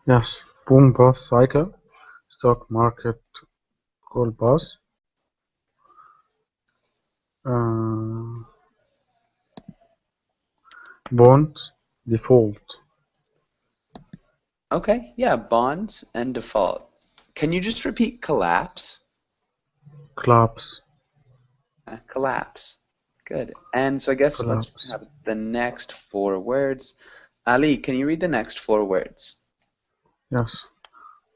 Yes. Boom bust cycle. Stock market collapse. Uh, bonds default. Okay, yeah, bonds and default. Can you just repeat collapse? Collapse. Collapse. Good. And so I guess let's Collapse. have the next four words. Ali, can you read the next four words? Yes.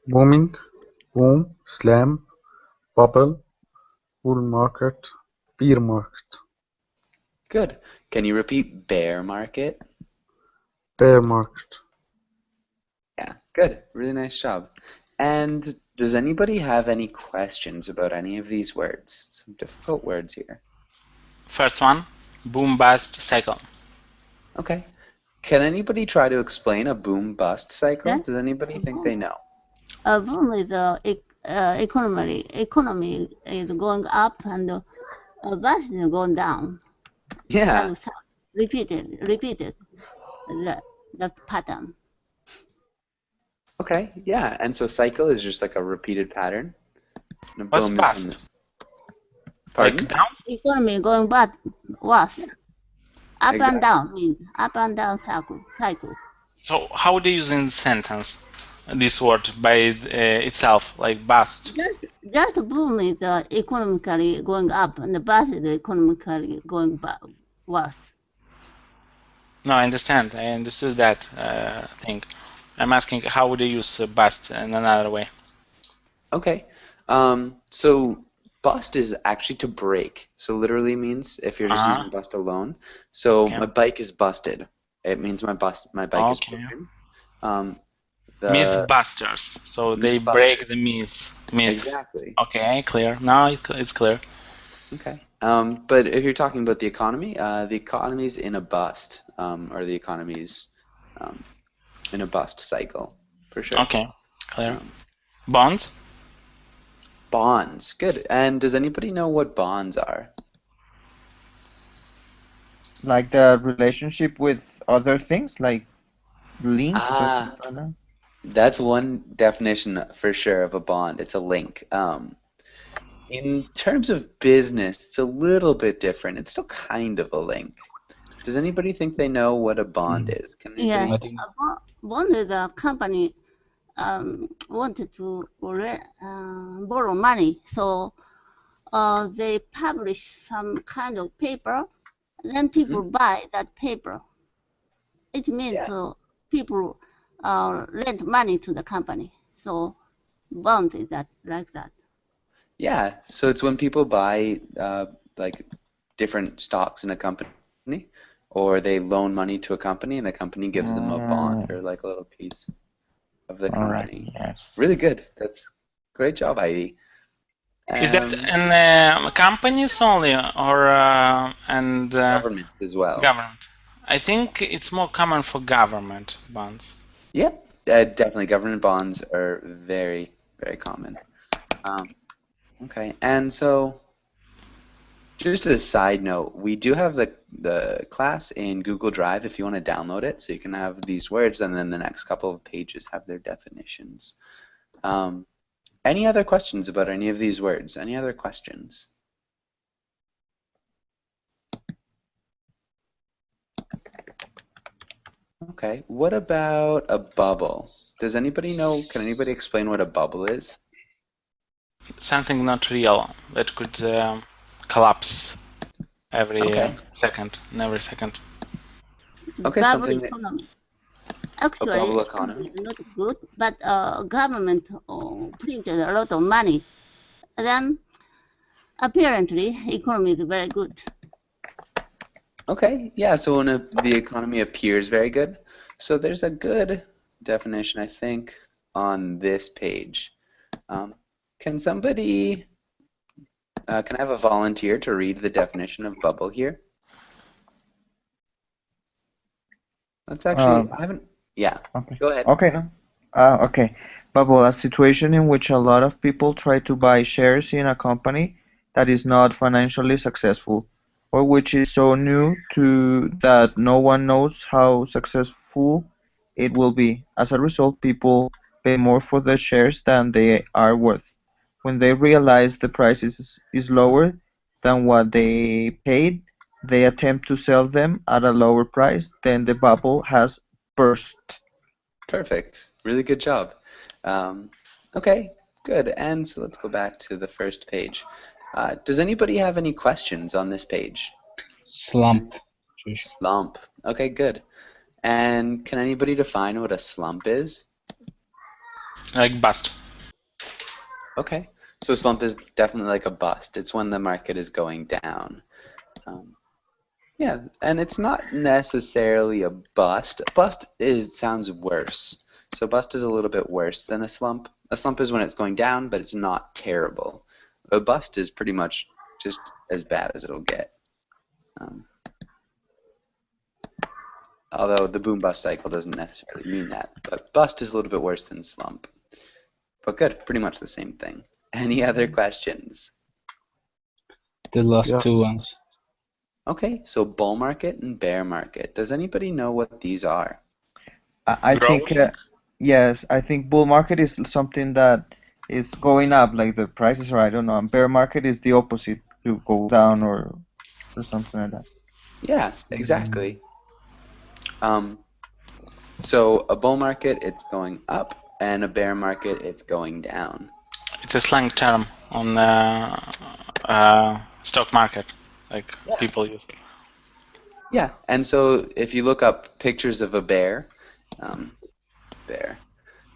Booming. Boom. Slam. Bubble. Bull market. Bear market. Good. Can you repeat bear market? Bear market. Yeah, good. Really nice job. And does anybody have any questions about any of these words? Some difficult words here. First one, boom bust cycle. Okay. Can anybody try to explain a boom bust cycle? Yeah. Does anybody think they know? Boom is economy is going up and bust is going down. Yeah. Repeated the pattern. Okay. Yeah. And so cycle is just like a repeated pattern. And a What's boom is when bust? this. Pardon? Like down? Economy going back worse. Up Exactly. and down means up and down cycle. So how would you use in sentence this word by itself, like bust? Just boom is economically going up and the bust is economically going back worse. No, I understand. I understood that thing. I'm asking how would you use bust in another way? Okay. So bust is actually to break. So literally means if you're just using bust alone. So Okay. my bike is busted. It means my bike is Okay. broken. Mythbusters. So they Mythbusters. break the myths. Exactly. Okay, clear. Now it's clear. Okay. But if you're talking about the economy's in a bust, or the economy's in a bust cycle, for sure. Okay, clear. Bonds? Bonds. Good. And does anybody know what bonds are? Like the relationship with other things, like links or something like that? That's one definition for sure of a bond. It's a link. In terms of business, it's a little bit different. It's still kind of a link. Does anybody think they know what a bond is? Can anybody? Yeah, bond is a company wanted to borrow money, so they publish some kind of paper, then people buy that paper. It means people lend money to the company. So bond is that like that. Yeah, so it's when people buy like different stocks in a company, or they loan money to a company, and the company gives them a bond or like a little piece of the company. Yes. Really good. That's great job, Heidi. Is that in companies only or and government as well? Government. I think it's more common for government bonds. Yep, definitely. Government bonds are very, very common. Okay, and so just as a side note, we do have the class in Google Drive if you want to download it, so you can have these words, and then the next couple of pages have their definitions. Any other questions about any of these words? Any other questions? Okay, what about a bubble? Does anybody know, can anybody explain what a bubble is? Something not real that could collapse every second, in every second. Okay, bubble something economy. a Actually, bubble economy. Not good, but government printed a lot of money. Then apparently economy is very good. Okay, yeah, so when the economy appears very good, so there's a good definition, I think, on this page. Can somebody, can I have a volunteer to read the definition of bubble here? Let's actually, I haven't, yeah, go ahead. Okay, no. Okay. Bubble, a situation in which a lot of people try to buy shares in a company that is not financially successful, or which is so new to that no one knows how successful it will be. As a result, people pay more for the shares than they are worth. When they realize the price is lower than what they paid, they attempt to sell them at a lower price. Then the bubble has burst. Perfect. Really good job. Okay, good. And so let's go back to the first page. Does anybody have any questions on this page? Slump. Slump. Okay, good. And can anybody define what a slump is? Like bust. Okay. So slump is definitely like a bust. It's when the market is going down. Yeah, and it's not necessarily a bust. A bust sounds worse. So bust is a little bit worse than a slump. A slump is when it's going down, but it's not terrible. A bust is pretty much just as bad as it'll get. Although the boom-bust cycle doesn't necessarily mean that. But bust is a little bit worse than slump. But good, pretty much the same thing. Any other questions? The last Yes. two ones. Okay, so bull market and bear market. Does anybody know what these are? I think yes, I think bull market is something that is going up, like the prices are, I don't know. And bear market is the opposite, to go down or something like that. Yeah, exactly. So a bull market, it's going up, and a bear market, it's going down. It's a slang term on the stock market, like people use. Yeah, and so if you look up pictures of a bear,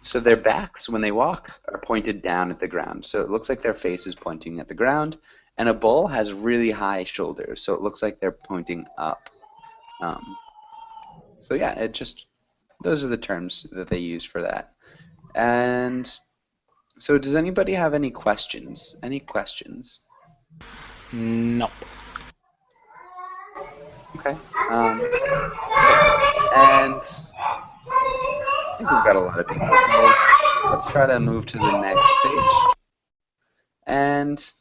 so their backs, when they walk, are pointed down at the ground. So it looks like their face is pointing at the ground, and a bull has really high shoulders, so it looks like they're pointing up. So yeah, those are the terms that they use for that. And so does anybody have any questions? Any questions? No. Okay. And I think we've got a lot of people, so let's try to move to the next page. And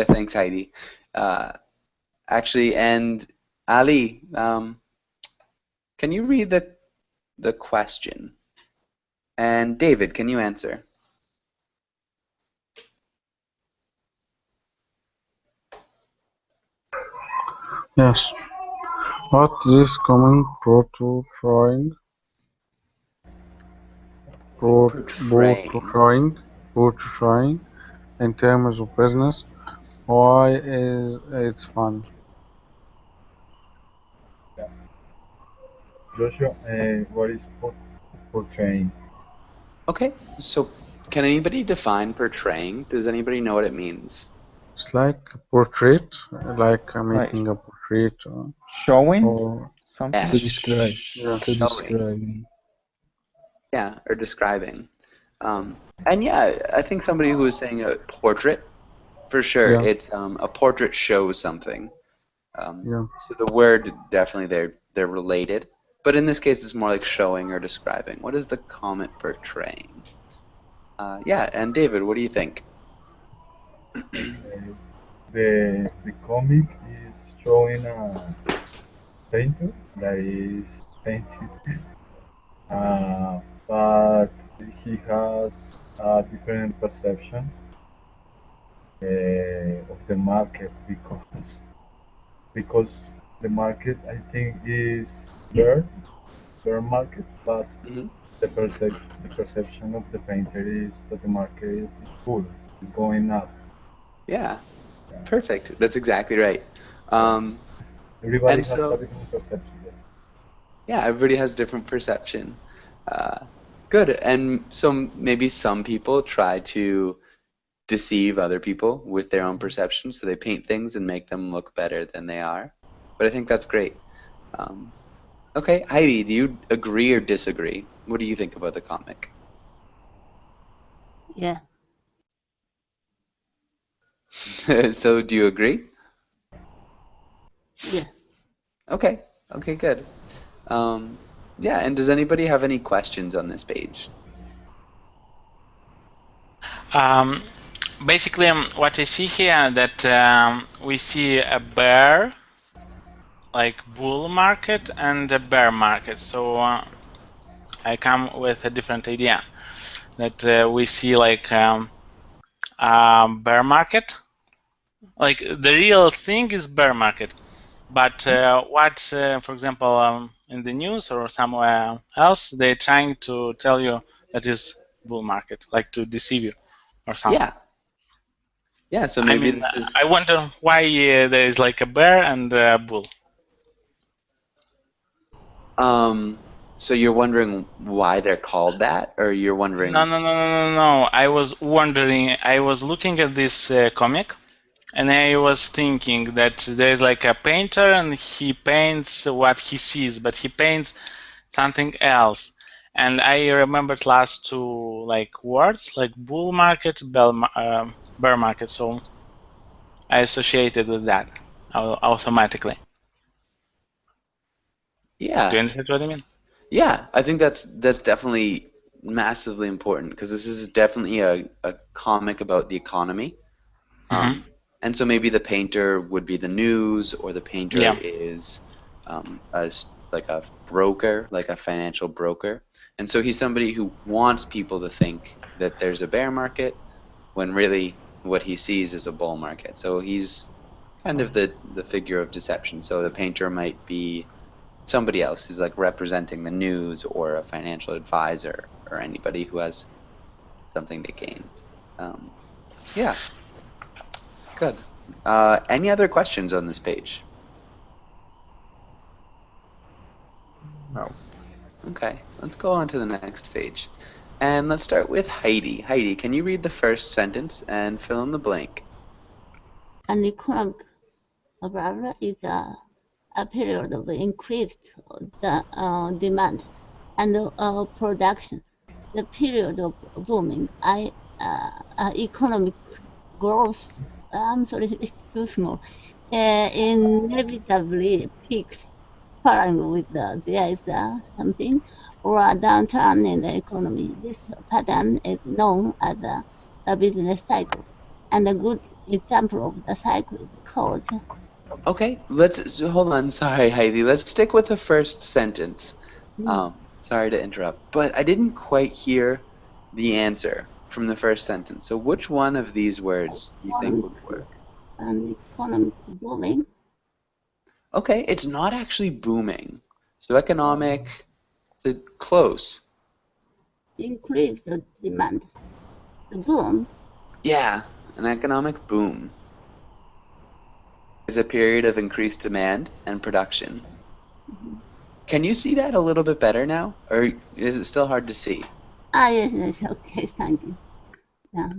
thanks, Heidi. Actually, and Ali, can you read the question? And David, can you answer? Yes. What this common portraying in terms of business? Why is it fun? Joshua, what is portraying? Okay, so can anybody define portraying? Does anybody know what it means? It's like a portrait, like making a portrait. Showing Or something. Yeah, To describe. yeah. To showing. describe. Yeah, or describing. And yeah, I think somebody who was saying a portrait, for sure, Yeah. it's a portrait shows something. Yeah. So the word definitely they're related, but in this case it's more like showing or describing. What is the comment portraying? Yeah, and David, what do you think? The comic is showing a painter that is painting, but he has a different perception of the market because the market, I think, is bear market, but the perception of the painter is that the market is full, is going up. Yeah, perfect. That's exactly right. Everybody and has so- a different perception. Yes. Yeah, everybody has different perception. Good. And so maybe some people try to deceive other people with their own perception, so they paint things and make them look better than they are. But I think that's great. Okay, Heidi, do you agree or disagree? What do you think about the comic? Yeah. So do you agree? Yeah. Okay, good. Yeah, and does anybody have any questions on this page? Basically, what I see here that we see a bear, like bull market, and a bear market. So I come with a different idea that we see like bear market. Like the real thing is bear market, but what, for example, in the news or somewhere else, they're trying to tell you that is bull market, like to deceive you or something. Yeah. Yeah. So I maybe mean, this is. I wonder why there is like a bear and a bull. So you're wondering why they're called that, or you're wondering? No. I was wondering. I was looking at this comic, and I was thinking that there's like a painter, and he paints what he sees, but he paints something else. And I remembered last two like words, like bull market, bear market. So I associated with that automatically. Yeah. Do you understand what I mean? Yeah, I think that's definitely massively important because this is definitely a comic about the economy. And so maybe the painter would be the news, or the painter Yeah. is like a broker, like a financial broker. And so he's somebody who wants people to think that there's a bear market when really what he sees is a bull market. So he's kind of the figure of deception. So the painter might be somebody else who's like representing the news, or a financial advisor, or anybody who has something to gain. Yeah, good. Any other questions on this page? No. Okay, let's go on to the next page. And let's start with Heidi. Heidi, can you read the first sentence and fill in the blank? An economic blah is a period of increased demand and production. The period of booming economic growth, I'm sorry, it's too small, inevitably peaks following with there is something or a downturn in the economy. This pattern is known as a business cycle, and a good example of the cycle is called. Okay, hold on. Sorry, Heidi. Let's stick with the first sentence. Sorry to interrupt, but I didn't quite hear the answer from the first sentence. So which one of these words do you think would work? An economic booming. Okay, it's not actually booming. So economic, close. Increased demand. The boom Yeah, an economic boom is a period of increased demand and production. Can you see that a little bit better now, or is it still hard to see? yes, okay, thank you. Yeah.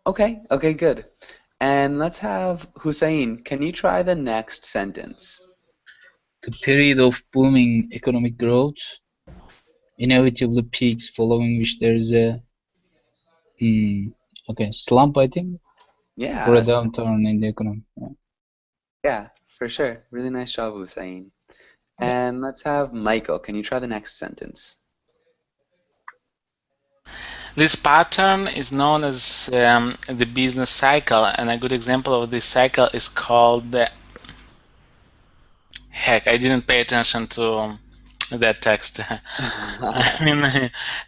Okay, good. And let's have Hussein. Can you try the next sentence? The period of booming economic growth inevitably peaks, following which there is a slump, I think, Yeah. or a downturn in the economy. Yeah, for sure. Really nice job, Hussein. And let's have Michael. Can you try the next sentence? This pattern is known as the business cycle, and a good example of this cycle is called heck, I didn't pay attention to that text. I mean,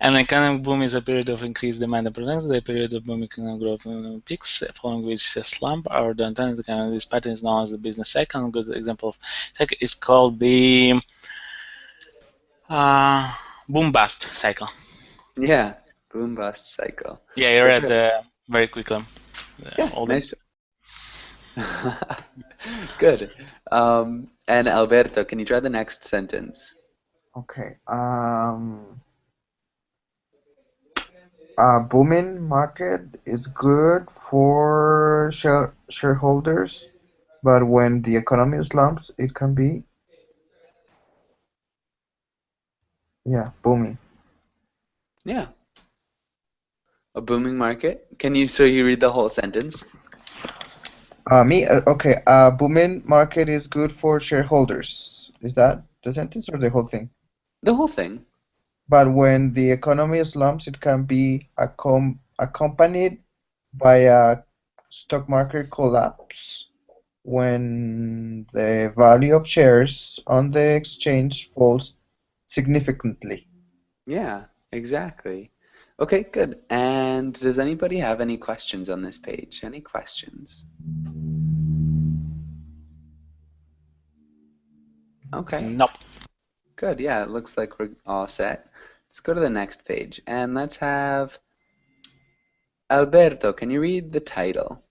an economic boom is a period of increased demand and production. The period of boom economic growth peaks, following which a slump or downturn. This pattern is known as the business cycle. A good example of cycle is called the boom bust cycle. Yeah, boom bust cycle. Yeah, I read very quickly. Nice. Good. And Alberto, can you try the next sentence? Okay. A booming market is good for shareholders, but when the economy slumps, it can be, booming. Yeah. A booming market. So you read the whole sentence? Okay. A booming market is good for shareholders. Is that the sentence or the whole thing? The whole thing. But when the economy slumps, it can be accompanied by a stock market collapse when the value of shares on the exchange falls significantly. Yeah, exactly. Okay, good. And does anybody have any questions on this page? Any questions? Okay, Nope. good. Yeah, it looks like we're all set. Let's go to the next page and let's have Alberto. Can you read the title?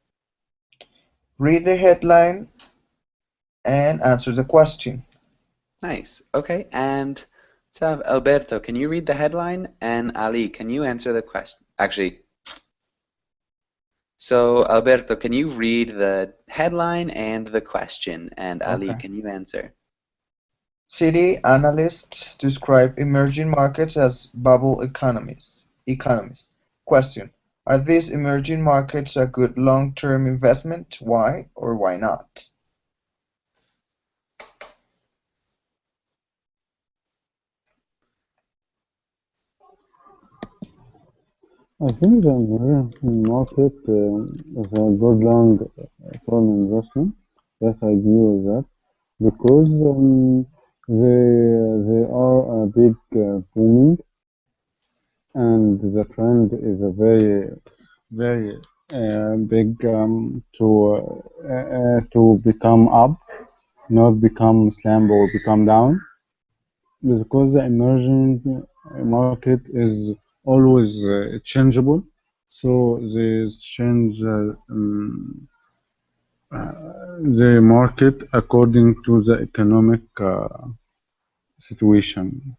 Read the headline and answer the question. Nice. Okay, and let's have Alberto. Can you read the headline? And Ali, can you answer the question? Actually, so Alberto, can you read the headline and the question? And Ali, Okay. can you answer? City analysts describe emerging markets as bubble economies. Question: are these emerging markets a good long-term investment? Why or why not? I think the American market is a good long-term investment. Yes, I agree with that because they are a big booming, and the trend is a very big to become up, not become slam or become down, because the emerging market is always changeable. So they change the market according to the economic situation.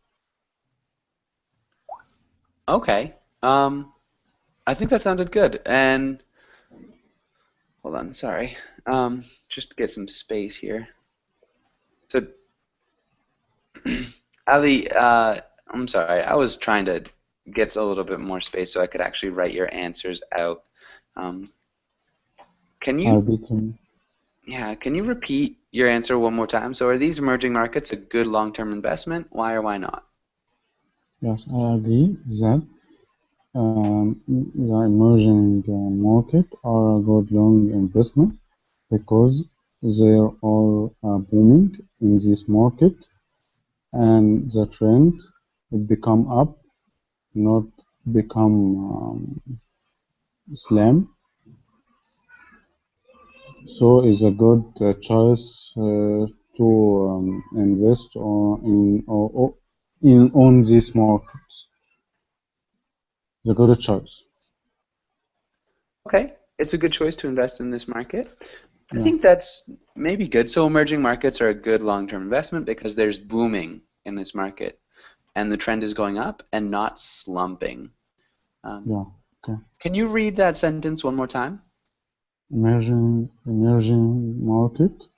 Okay. I think that sounded good. And hold on, sorry. Just to get some space here. So, Ali, I'm sorry. I was trying to get a little bit more space so I could actually write your answers out. Can you, can you repeat your answer one more time? So, are these emerging markets a good long-term investment? Why or why not? Yes, I agree that the emerging market are a good long investment because they are booming in this market, and the trend will become up, not become slam. So it's a good choice to invest on these markets. It's a good choice. Okay, it's a good choice to invest in this market. I Yeah. think that's maybe good. So emerging markets are a good long-term investment because there's booming in this market, and the trend is going up and not slumping. Yeah. Okay. Can you read that sentence one more time? Emerging market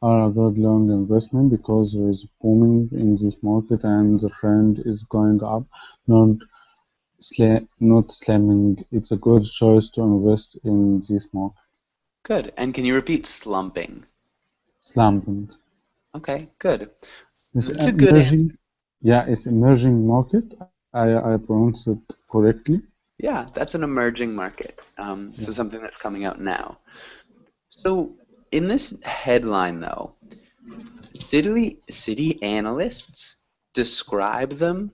are a good long investment because there is booming in this market and the trend is going up, not slamming. It's a good choice to invest in this market. Good. And can you repeat slumping? Slumping. Okay, good. It's That's a good answer. Yeah, it's emerging market. I pronounced it correctly. Yeah, that's an emerging market. So something that's coming out now. So in this headline, though, city analysts describe them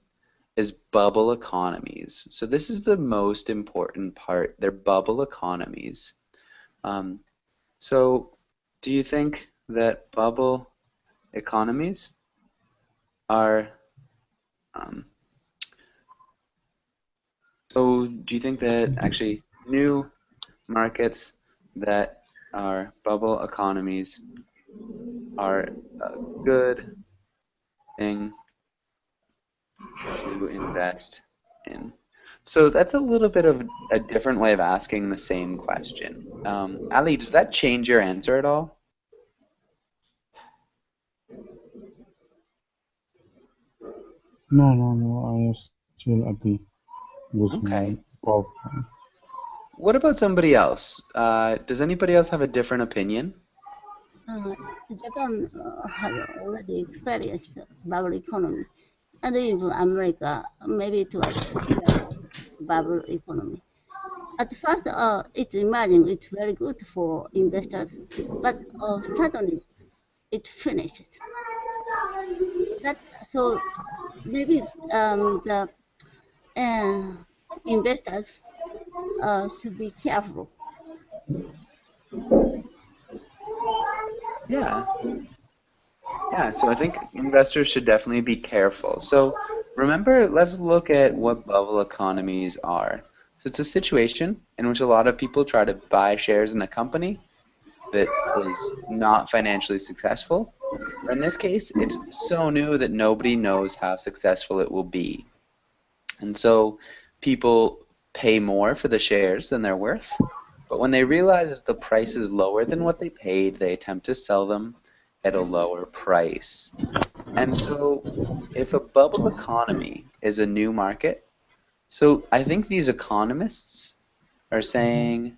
as bubble economies. So this is the most important part. They're bubble economies. So do you think that bubble economies are so do you think that actually new markets that are bubble economies are a good thing to invest in? So that's a little bit of a different way of asking the same question. Ali, does that change your answer at all? No, I still agree with Okay. my Bob. What about somebody else? Does anybody else have a different opinion? Japan has already experienced bubble economy, and even America maybe to experience bubble economy. At first, it's imagined it's very good for investors, but suddenly it finished. That so maybe the investors should be careful. Yeah. Yeah, so I think investors should definitely be careful. So remember, let's look at what bubble economies are. So it's a situation in which a lot of people try to buy shares in a company that is not financially successful. Or in this case, it's so new that nobody knows how successful it will be. And so people pay more for the shares than they're worth. But when they realize the price is lower than what they paid, they attempt to sell them at a lower price. And so if a bubble economy is a new market, so I think these economists are saying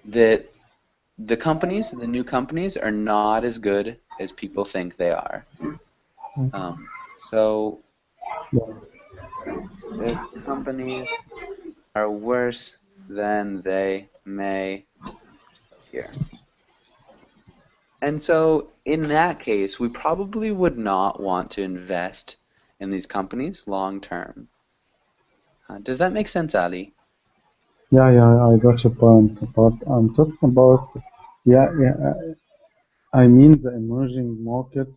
that the companies, the new companies, are not as good as people think they are. So Yeah. the companies are worse than they may appear. And so in that case, we probably would not want to invest in these companies long term. Does that make sense, Ali? Yeah, yeah, I got your point. But I'm talking about, yeah, I mean the emerging market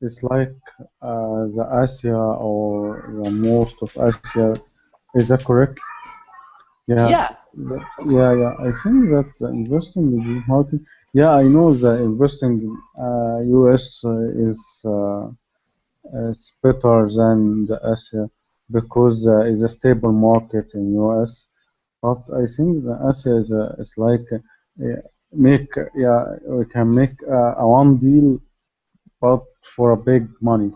is like the Asia or the most of Asia. Is that correct? Yeah, Yeah. Okay. yeah. I think that the investing in the market. Yeah, I know the investing US it's better than the Asia because it's a stable market in US. But I think the Asia is like make yeah we can make a one deal but for a big money.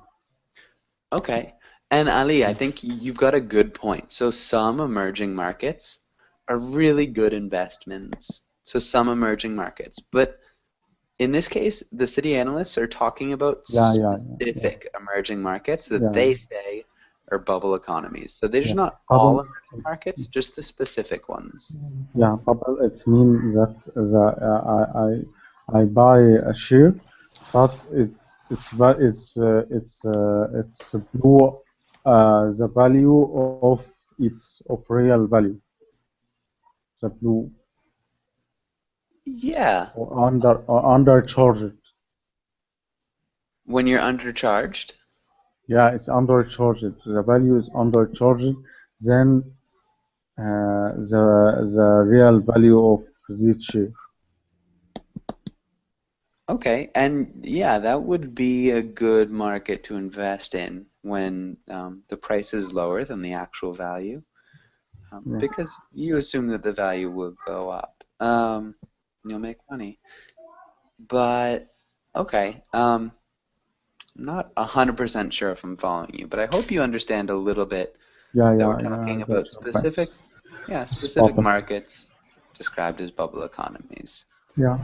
Okay. And Ali, I think you've got a good point. So some emerging markets are really good investments. So some emerging markets. But in this case, the city analysts are talking about Yeah. specific emerging markets that Yeah, they say are bubble economies. So they're just yeah. not all Bubble, emerging markets, just the specific ones. yeah, bubble. It means that I buy a share, but it's below the value of real value, the blue Yeah. or undercharged. When you're undercharged. Yeah, it's undercharged. The value is undercharged than the real value of this share. Okay, and yeah, that would be a good market to invest in when the price is lower than the actual value, Yeah. because you assume that the value will go up. You'll make money. But okay, I'm not 100% sure if I'm following you, but I hope you understand a little bit that we're I talking got about your point. specific Bubble. markets described as bubble economies. Yeah.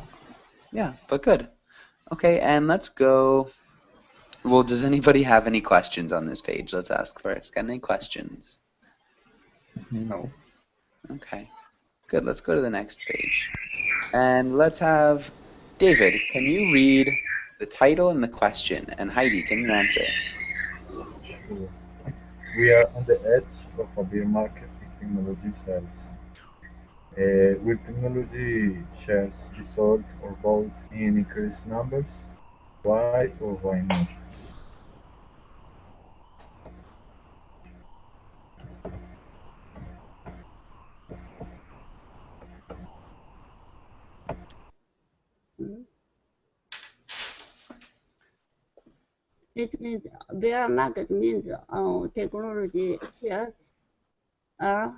Yeah, but good. Okay, and let's go. Well, does anybody have any questions on this page? Let's ask first. Got any questions? No. Okay, good. Let's go to the next page. And let's have David, can you read the title and the question? And Heidi, can you answer? Sure. We are on the edge of a bear market if technology sells. Will technology shares be sold or bought in increased numbers? Why or why not? It means bear market means technology shares are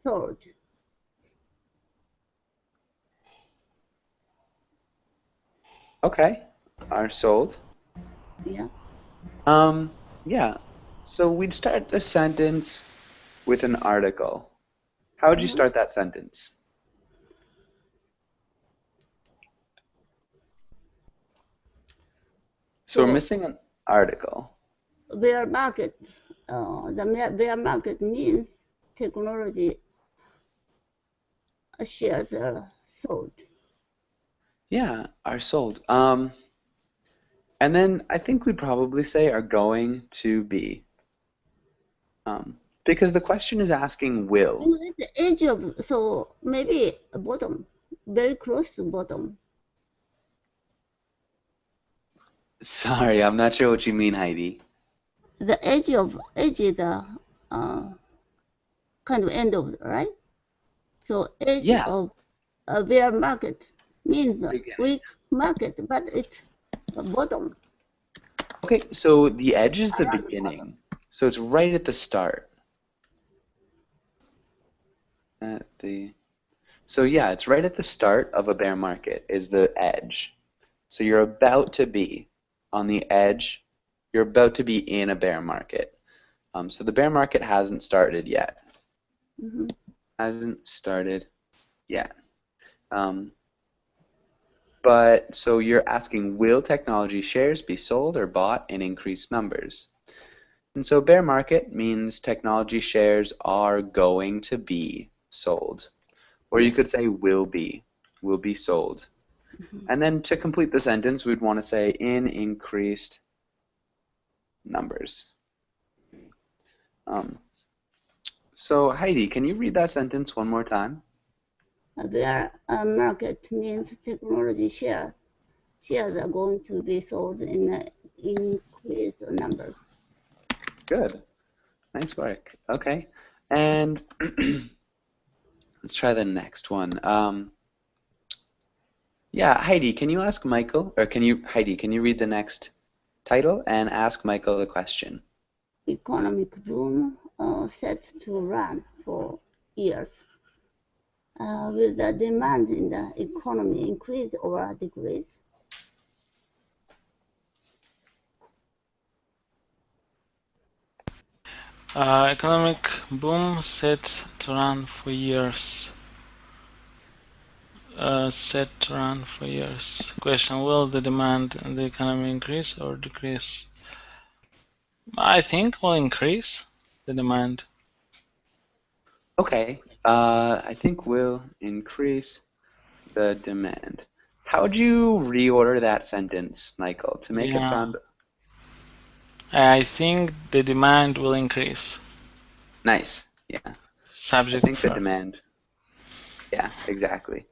sold. Okay, are sold. Yeah. Yeah. So we'd start the sentence with an article. How would you start that sentence? So we're missing an article. Bear market, bear market means technology shares are sold. Yeah, are sold. And then I think we'd probably say are going to be. Because the question is asking will. At the edge of, so maybe a bottom, very close to bottom. Sorry, I'm not sure what you mean, Heidi. The edge is the kind of end of, right? So edge Yeah. of a bear market means a Beginning. weak market, but it's a bottom. Okay, so the edge is the beginning. So it's right at the start. So yeah, it's right at the start of a bear market is the edge. So you're about to be on the edge. You're about to be in a bear market. So the bear market hasn't started yet. Mm-hmm. Hasn't started yet. But so you're asking, will technology shares be sold or bought in increased numbers? And so bear market means technology shares are going to be sold. Or you could say will be sold. Mm-hmm. And then to complete the sentence, we'd want to say in increased numbers. So Heidi, can you read that sentence one more time? A bear market means technology shares are going to be sold in increased numbers. Good. Nice work. Okay. And let's try the next one. Yeah, Heidi, can you ask Michael, or Heidi, can you read the next title and ask Michael the question? Economic boom set to run for years. Will the demand in the economy increase or decrease? Economic boom set to run for years. Set to run for years. Question: will the demand in the economy increase or decrease? I think will increase the demand. Okay. I think will increase the demand. How would you reorder that sentence, Michael, to make it sound I think the demand will increase. nice? Yeah. Subject I think the verb. demand. Yeah, exactly.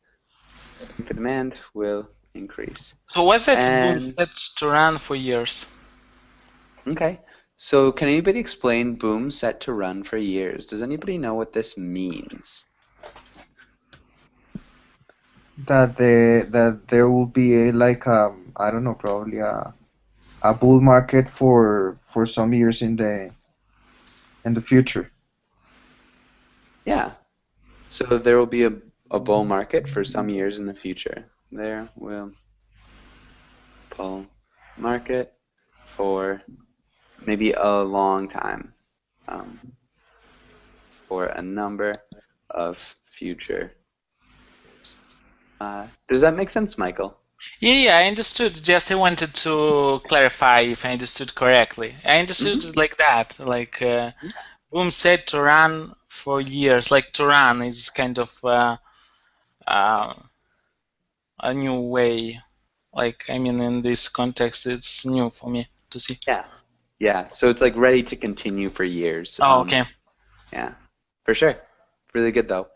I think the demand will increase. So what's that boom And set to run for years? okay. So can anybody explain boom set to run for years? Does anybody know what this means? That there will be I don't know, probably a bull market for some years in the future. Yeah. So there will be a bull market for some years in the future. There will bull market for maybe a long time, for a number of future. Does that make sense, Michael? Yeah, I understood. Just I wanted to clarify if I understood correctly. I understood it like that, like boom set to run for years. Like to run is kind of a new way. Like I mean, in this context, it's new for me to see. Yeah. Yeah. So it's like ready to continue for years. Oh, okay. Yeah, for sure. Really good though.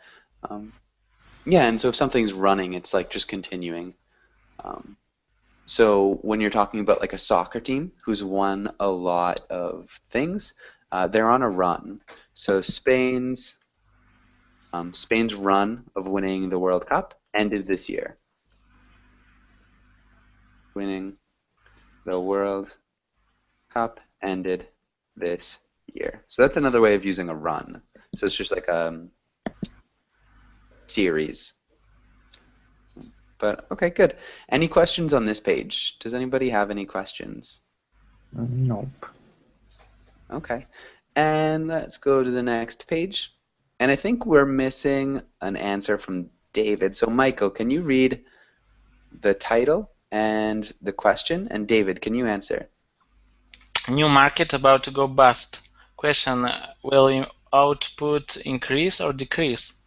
Yeah, and so if something's running, it's like just continuing. So when you're talking about like a soccer team who's won a lot of things, they're on a run. So Spain's run of winning the World Cup ended this year. Winning the World Cup ended this year. So that's another way of using a run. So it's just like a series. But okay, good. Any questions on this page? Does anybody have any questions? Nope. Okay. And let's go to the next page. And I think we're missing an answer from David. So Michael, can you read the title and the question? And David, can you answer? New market about to go bust. Question: will output increase or decrease?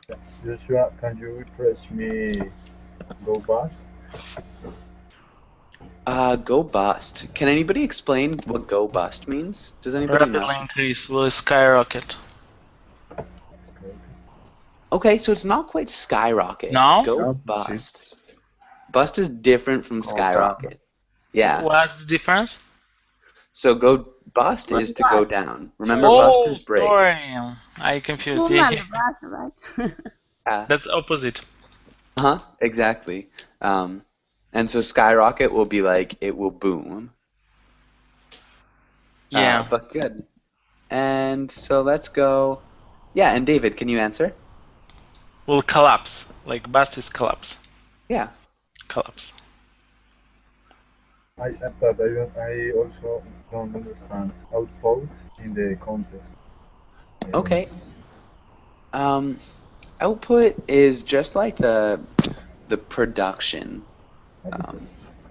Yes, Joshua, can you refresh me go bust? Go bust. Can anybody explain what go bust means? Does anybody know? Rapidly increase, will skyrocket. Okay, so it's not quite skyrocket. No? Go Opposite. bust. Bust is different from Go down. skyrocket. Yeah. What's the difference? So go bust is to go down. Remember, bust Oh, is break. sorry. I confused. Boom Yeah, and yeah. bust, right? That's opposite. Exactly. And so skyrocket will be like it will boom. Yeah. But good. And so let's go. Yeah, and David, can you answer? Will collapse. Like bust is collapse. Yeah. Collapse. But I also don't understand output in the contest. Okay. Output is just like the production.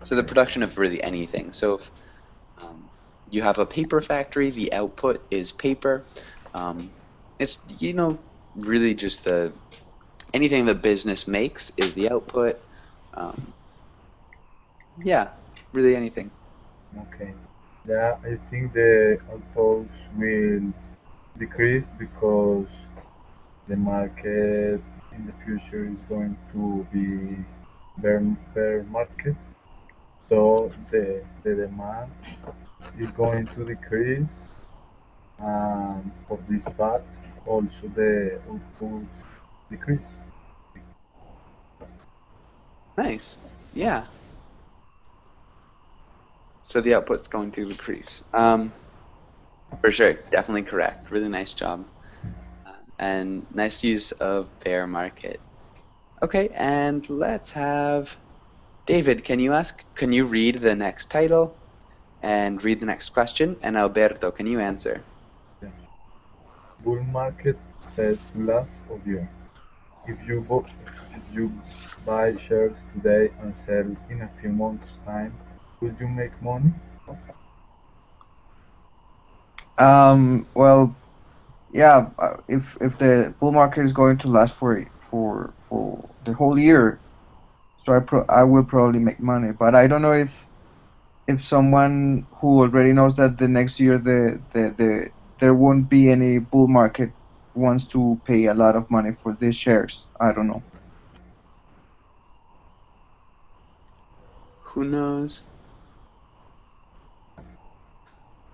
So the production of really anything. So if you have a paper factory, the output is paper. It's really just anything the business makes is the output. Yeah, really anything. Okay. Yeah, I think the outputs will decrease because the market in the future is going to be bear market. So the demand is going to decrease, and for this fact, also the output decrease. Nice. Yeah. So the output's going to decrease. For sure, definitely correct. Really nice job. And nice use of bear market. Okay, and let's have David, can you read the next title and read the next question? And Alberto, can you answer? Yeah. Bull market said to last of year. If you buy shares today and sell in a few months' time, will you make money? Well, yeah. If the bull market is going to last for the whole year, so I will probably make money. But I don't know if someone who already knows that the next year there won't be any bull market wants to pay a lot of money for these shares. I don't know. Who knows?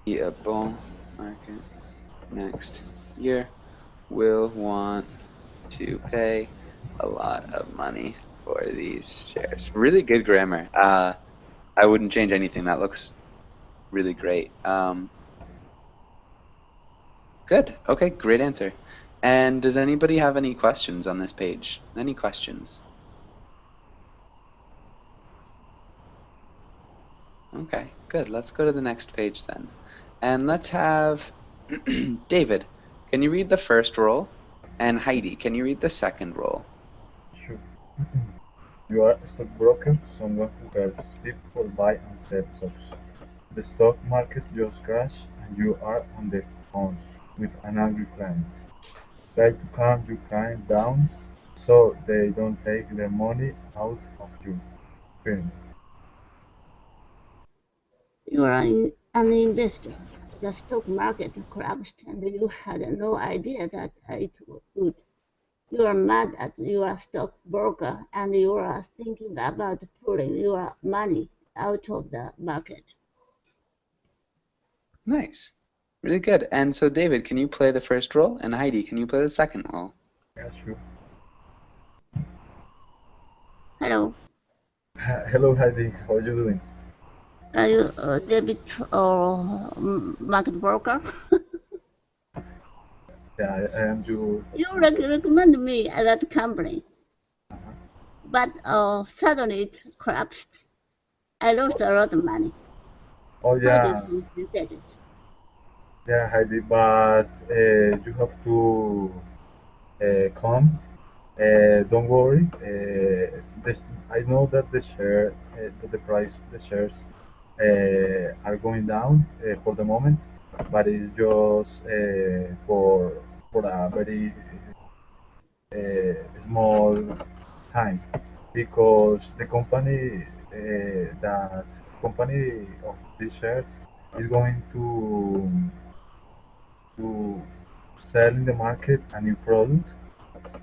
A bull market next year will want to pay a lot of money for these shares. Really good grammar. I wouldn't change anything. That looks really great. Good. Okay, great answer. And does anybody have any questions on this page? Any questions? Okay, good. Let's go to the next page then. And let's have David, can you read the first roll? And Heidi, can you read the second roll? Sure. You are a stockbroker, someone who helps people buy and sell stocks. The stock market just crashed and you are on the phone with an angry client. Try to calm your client down so they don't take their money out of your firm. You are an investor. The stock market collapsed and you had no idea that it would. You are mad at your stockbroker and you are thinking about pulling your money out of the market. Nice. Really good. And so David, can you play the first roll? And Heidi, can you play the second roll? Yeah, sure. Hello, Hello Heidi, how are you doing? are you a debit or market broker? Yeah, I am your. You recommend me at that company, but suddenly it collapsed. I lost a lot of money. Oh How yeah, did you get it? yeah Heidi, but you have to calm. Don't worry. I know that that the price of the shares are going down for the moment, but it's just for a very small time because the company that company of this share is going to sell in the market a new product,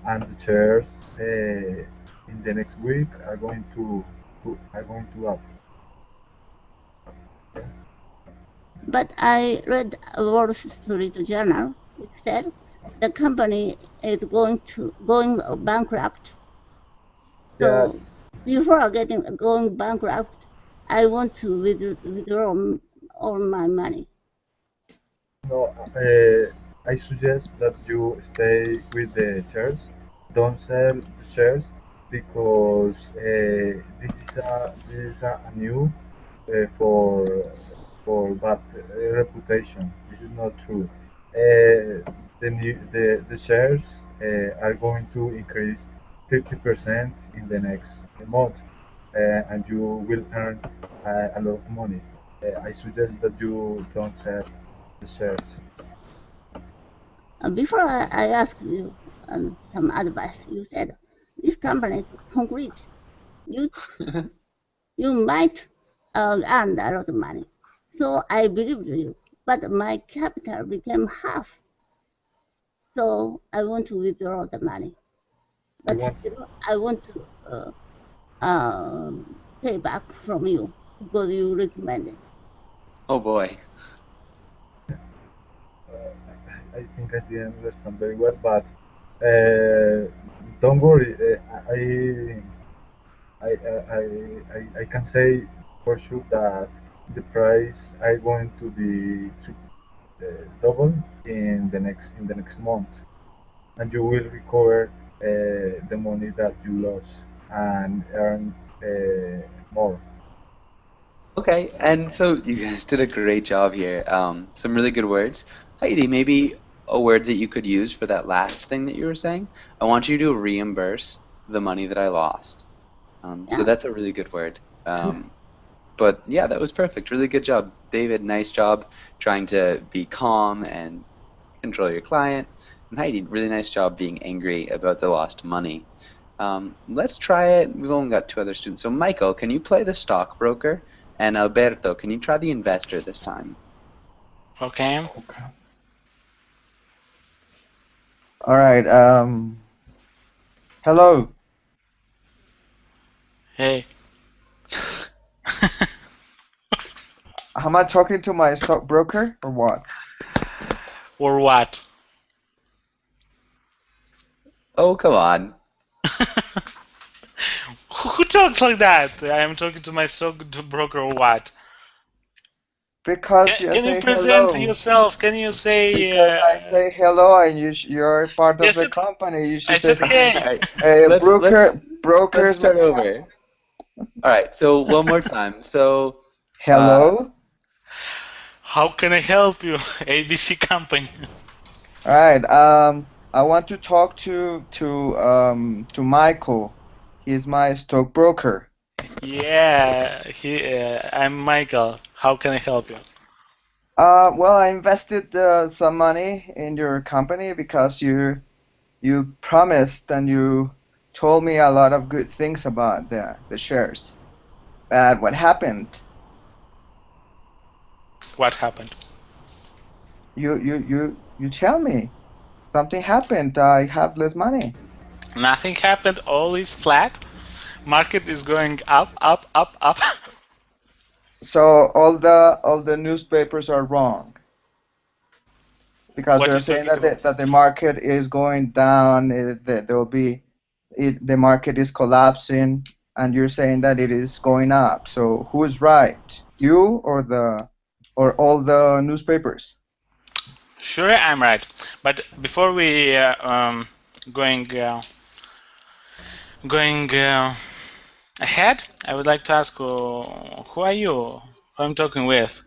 and the shares in the next week are going to up. Yeah. But I read a Wall Street Journal. It said the company is going bankrupt. Yeah, So before going bankrupt, I want to withdraw all my money. no, I suggest that you stay with the shares. Don't sell the shares because this is a new for bad reputation. This is not true. The shares are going to increase 50% in the next month, and you will earn a lot of money. I suggest that you don't sell the shares. Before I asked you some advice, you said this company is concrete. You you might earn a lot of money. So I believed you, but my capital became half. So I want to withdraw the money, You but want still I want to pay back from you because you recommended. Oh boy. I think I didn't understand very well, but don't worry. I can say for sure that the price are going to be double in the next month, and you will recover the money that you lost and earn more. Okay, and so you guys did a great job here. Some really good words. Heidi, maybe a word that you could use for that last thing that you were saying. I want you to reimburse the money that I lost. So Yeah. that's a really good word. But yeah, that was perfect. Really good job. David, nice job trying to be calm and control your client. And Heidi, really nice job being angry about the lost money. Let's try it. We've only got two other students. So Michael, can you play the stockbroker? And Alberto, can you try the investor this time? Okay. All right. Hello. Hey. Am I talking to my stockbroker or what? Or what? Oh, come on. Who talks like that? I am talking to my stockbroker or what? Because you Can you say present hello. yourself? Can you say? Because I say hello and you're part I of the said company. You I should say, said hey. All right. broker, Let's brokers. start over. All right. So one more time. So Hello. How can I help you, ABC company? All right. I want to talk to Michael. He's my stockbroker. Yeah, I'm Michael. How can I help you? Well, I invested some money in your company because you promised and you told me a lot of good things about the shares. But what happened? What happened? You tell me. Something happened. I have less money. Nothing happened. All is flat. Market is going up, up, up, up. So all the newspapers are wrong because What are they're you saying talking about? that the market is going down, that there will be the market is collapsing, and you're saying that it is going up. So who is right? You or all the newspapers? Sure, I'm right. But before we going going ahead, I would like to ask who are you? Who I'm talking with?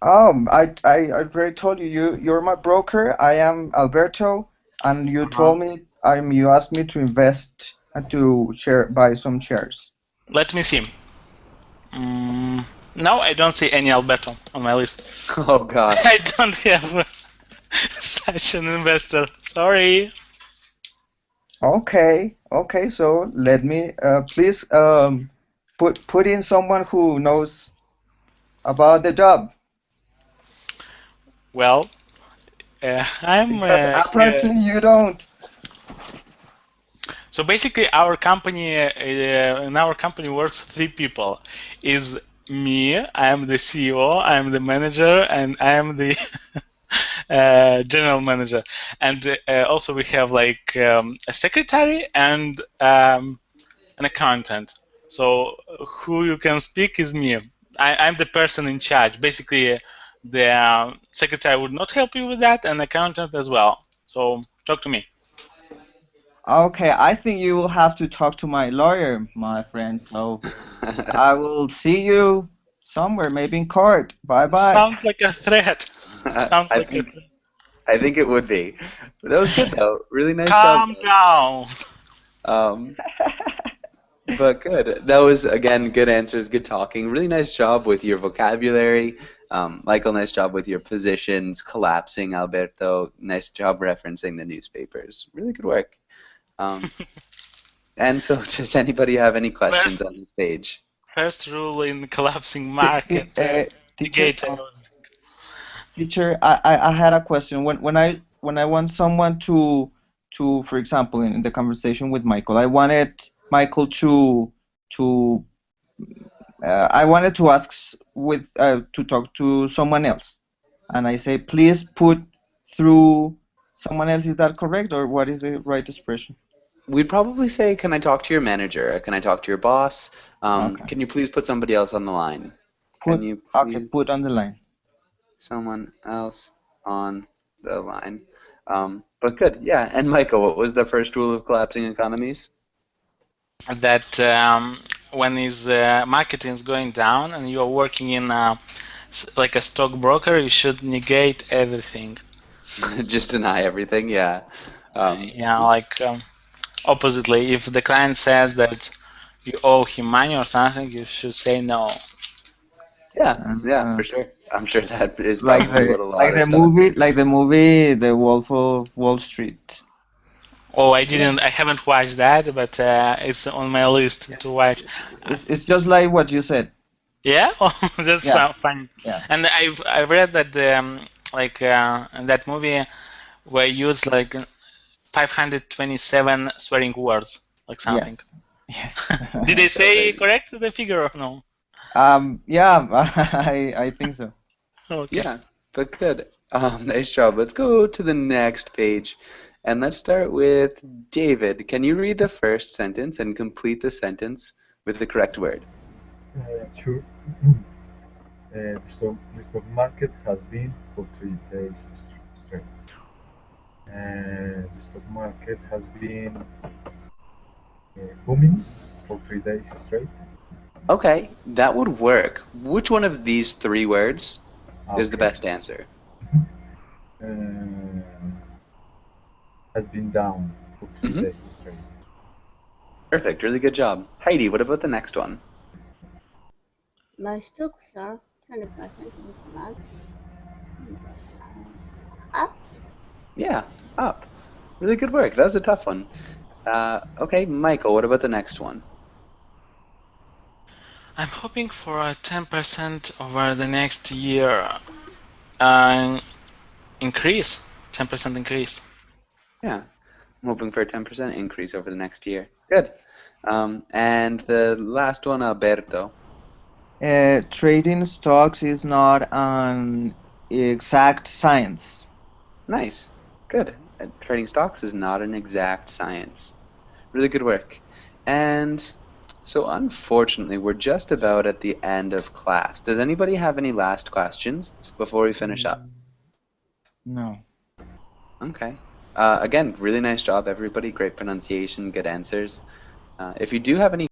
I already told you, you're my broker. I am Alberto, and you Uh-huh. told me you asked me to invest and to buy some shares. Let me see. No, I don't see any Alberto on my list. oh gosh. I don't have such an investor. Sorry. Okay, so let me please Put in someone who knows about the job, Well, I'm because apparently you don't. so basically our company in our company works 3 people. Is me, I am the CEO, I am the manager, and I am the general manager. And also we have like a secretary and an accountant. So who you can speak is me. I'm the person in charge. Basically, the secretary would not help you with that, and accountant as well. So talk to me. Okay, I think you will have to talk to my lawyer, my friend. So I will see you somewhere, maybe in court. Bye bye. Sounds like a threat. Sounds I like a think threat. I think it would be. But that was good though. Really nice job. Calm down. Um, but good. That was again good answers, good talking. Really nice job with your vocabulary. Michael, nice job with your positions, collapsing. Alberto, nice job referencing the newspapers. Really good work. And so, does anybody have any questions First, on this page? first rule in collapsing T- market. teacher, Negate. teacher, I had a question. When I want someone to, for example, in the conversation with Michael, I wanted Michael to I wanted to ask to talk to someone else, and I say, please put through someone else. Is that correct, or what is the right expression? We'd probably say, "Can I talk to your manager? Can I talk to your boss? Okay. Can you please put somebody else on the line? Can you Okay, please put on the line. someone else on the line?" But good, yeah. And Michael, what was the first rule of collapsing economies? That when his marketing is going down and you are working in like a stockbroker, you should negate everything. Just deny everything, yeah. Like oppositely, if the client says that you owe him money or something, you should say no. Yeah, for sure. I'm sure that is Like probably the what a lot of the movie, The Wolf of Wall Street. Oh, I haven't watched that, but it's on my list to watch. It's just like what you said. Yeah, oh, that's Yeah. fun. Yeah. And I've read that like in that movie were used like 527 swearing words, like something. Yes. Did I say correct the figure or no? Yeah, I think so. Okay. Yeah, but good. Nice job. Let's go to the next page. And let's start with David. Can you read the first sentence and complete the sentence with the correct word? Sure. The stock market has been for 3 days straight. The stock market has been booming for 3 days straight. Okay, that would work. Which one of these 3 words is the Okay. best answer? Has been down for 3 days straight. Perfect. Really good job. Heidi, what about the next one? My stocks are 20% in month. Up. Yeah, up. Really good work. That was a tough one. Okay, Michael, what about the next one? I'm hoping for a 10% over the next year increase. 10% increase. Yeah, I'm hoping for a 10% increase over the next year. Good. And the last one, Alberto. Trading stocks is not an exact science. Nice. Good. Trading stocks is not an exact science. Really good work. And so unfortunately, we're just about at the end of class. Does anybody have any last questions before we finish up? No. Okay. Again, really nice job, everybody. Great pronunciation, good answers. If you do have any